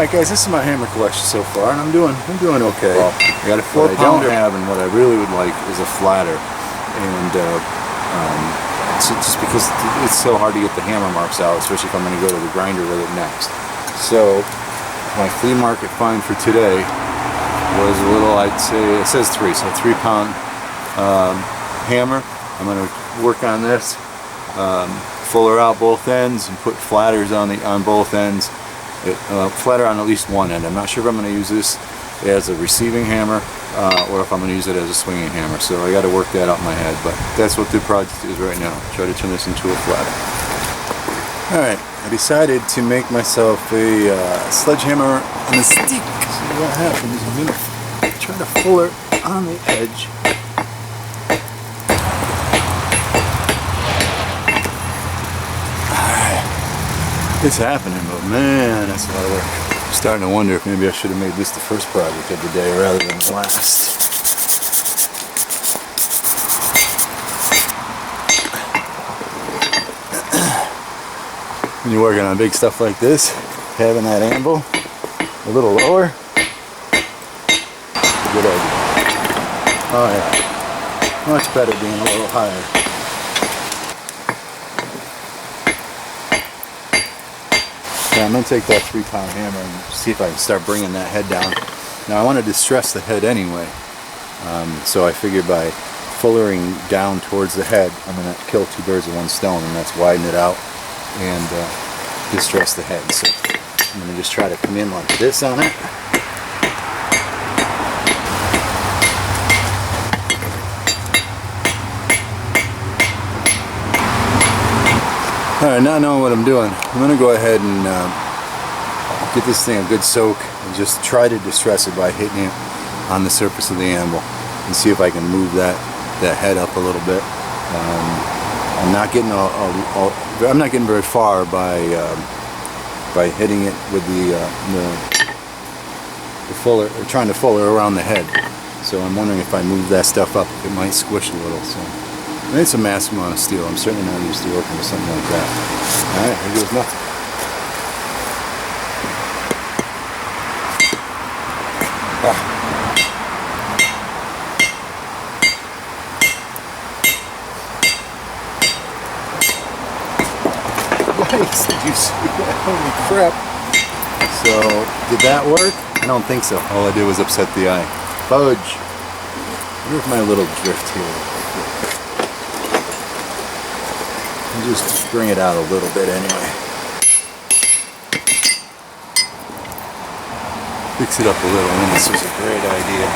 Alright guys, this is my hammer collection so far, and I'm doing okay. Well, I got a 4 pounder. What I don't have, and what I really would like, is a flatter. And just because it's so hard to get the hammer marks out, especially if I'm going to go to the grinder with it next. So my flea market find for today was a little, I'd say, it says 3, so 3 pound hammer. I'm going to work on this, fuller out both ends, and put flatters on both ends. Flatter on at least one end. I'm not sure if I'm going to use this as a receiving hammer or if I'm going to use it as a swinging hammer. So I got to work that out in my head. But that's what the project is right now. Try to turn this into a flatter. Alright, I decided to make myself a sledgehammer on a stick. See what happens. I'm going to try to fuller on the edge. It's happening, but man, that's a lot of work. I'm starting to wonder if maybe I should have made this the first project of the day rather than the last. When you're working on big stuff like this, having that anvil a little lower, a good idea. Oh yeah, much better being a little higher. I'm going to take that 3 pound hammer and see if I can start bringing that head down. Now I want to distress the head anyway, so I figured by fullering down towards the head I'm going to kill 2 birds with 1 stone, and that's widen it out and distress the head. So I'm going to just try to come in like this on it. Alright, not knowing what I'm doing, I'm going to go ahead and get this thing a good soak and just try to distress it by hitting it on the surface of the anvil and see if I can move that head up a little bit. I'm not getting I'm not getting very far by hitting it with the fuller, or trying to fuller around the head. So I'm wondering if I move that stuff up, it might squish a little. So. It's a massive amount of steel. I'm certainly not used to working with something like that. Alright, here goes nothing. Yikes, did you see that? Holy crap. So, did that work? I don't think so. All I did was upset the eye. Fudge. Where's my little drift here? Just bring it out a little bit anyway. Fix it up a little, and this was a great idea.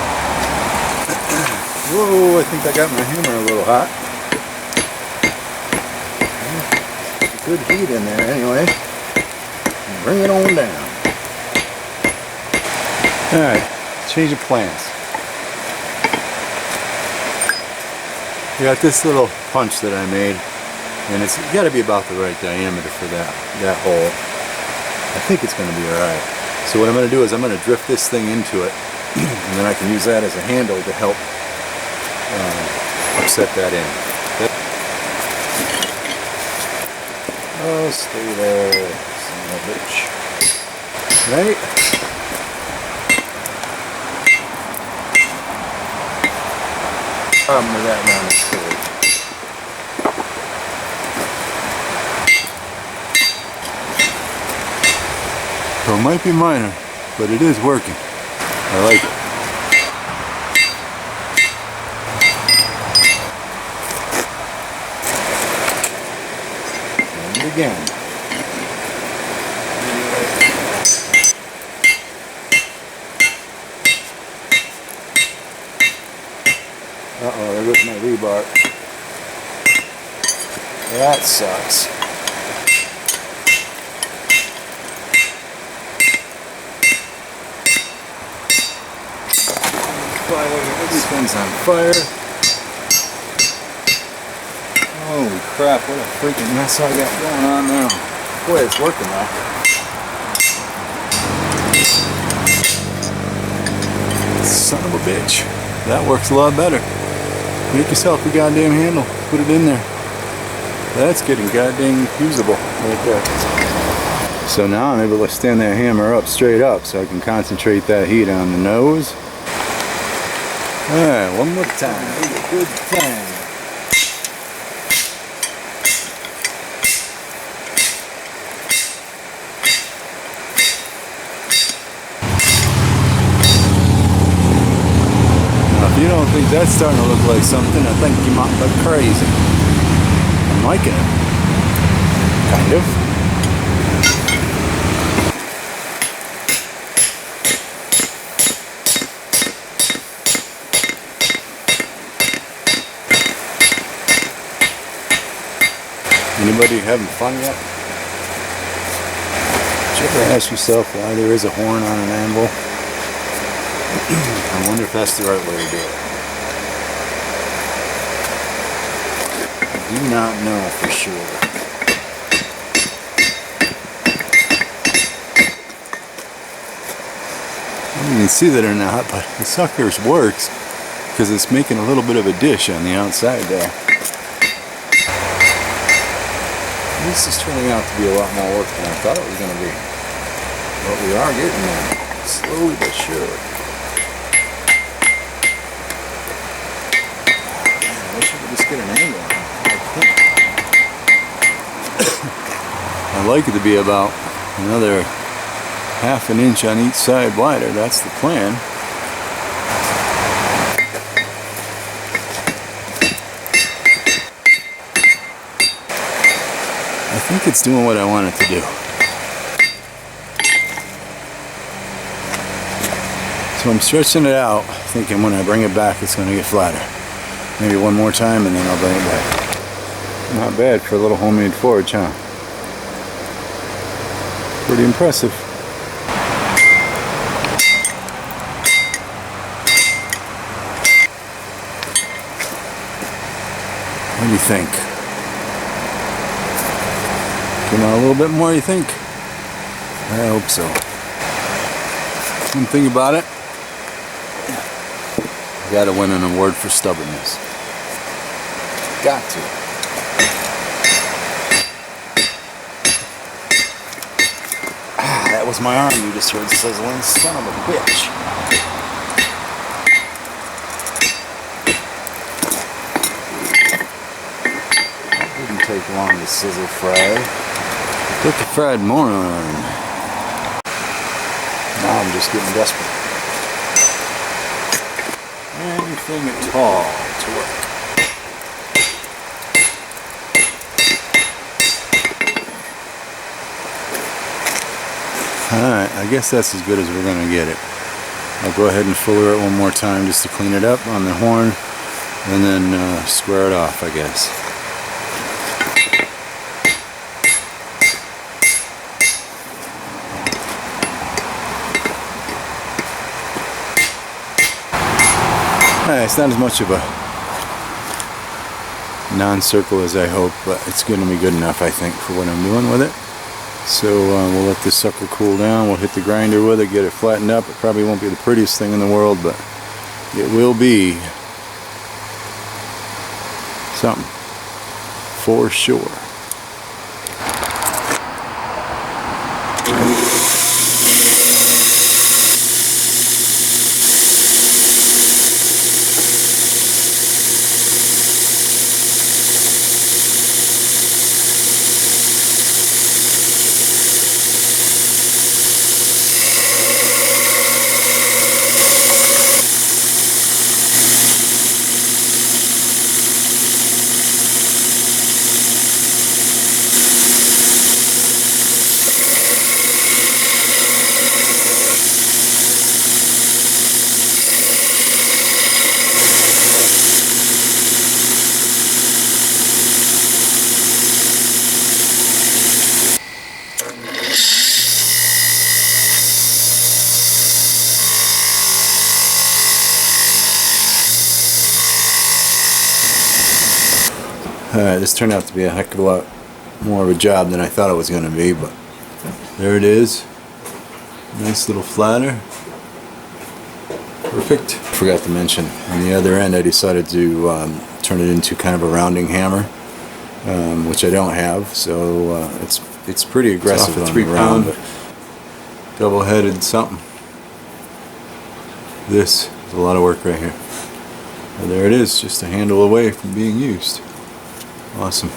Whoa, I think I got my hammer a little hot. Good heat in there anyway. Bring it on down. Alright, change of plans. I got this little punch that I made. And it's got to be about the right diameter for that hole. I think it's going to be alright. So what I'm going to do is I'm going to drift this thing into it, and then I can use that as a handle to help upset that in. Oh, stay there, son of a bitch. Right? Problem with that now is silly. So it might be minor, but it is working. I like it. And again. Uh-oh, there goes my rebar. That sucks. Everything's on fire. Holy crap, what a freaking mess I got going on now. Boy, it's working now. Son of a bitch. That works a lot better. Make yourself a goddamn handle. Put it in there. That's getting goddamn usable right there. So now I'm able to stand that hammer up straight up so I can concentrate that heat on the nose. Alright, one more time. Good thing. Now, if you don't think that's starting to look like something, I think you might look crazy. I'm liking it. Kind of. Anybody having fun yet? Did you ever ask yourself why there is a horn on an anvil? I wonder if that's the right way to do it. I do not know for sure. You can see that or not, but the suckers works because it's making a little bit of a dish on the outside there. This is turning out to be a lot more work than I thought it was going to be. But we are getting there, slowly but surely. Man, I wish I could just get an angle on it. I'd like it to be about another half an inch on each side wider. That's the plan. I think it's doing what I want it to do. So I'm stretching it out, thinking when I bring it back it's going to get flatter. Maybe one more time and then I'll bring it back. Not bad for a little homemade forge, huh? Pretty impressive. What do you think? Come on a little bit more, you think? I hope so. One thing about it, I gotta win an award for stubbornness. Got to. Ah, that was my arm you just heard sizzling. Son of a bitch. That didn't take long to sizzle fry. Took a fried moron. Now I'm just getting desperate. Anything at all to work. Alright, I guess that's as good as we're going to get it. I'll go ahead and fuller it one more time just to clean it up on the horn and then square it off, I guess. It's not as much of a non-circle as I hope, but it's going to be good enough, I think, for what I'm doing with it. So we'll let this sucker cool down. We'll hit the grinder with it, get it flattened up. It probably won't be the prettiest thing in the world, but it will be something for sure. Alright, this turned out to be a heck of a lot more of a job than I thought it was going to be, but there it is. Nice little flatter. Perfect. Forgot to mention, on the other end I decided to turn it into kind of a rounding hammer, which I don't have, so it's it's pretty aggressive. off a on 3 the round, pound. but double-headed something. This is a lot of work right here. And there it is, just a handle away from being used. Awesome.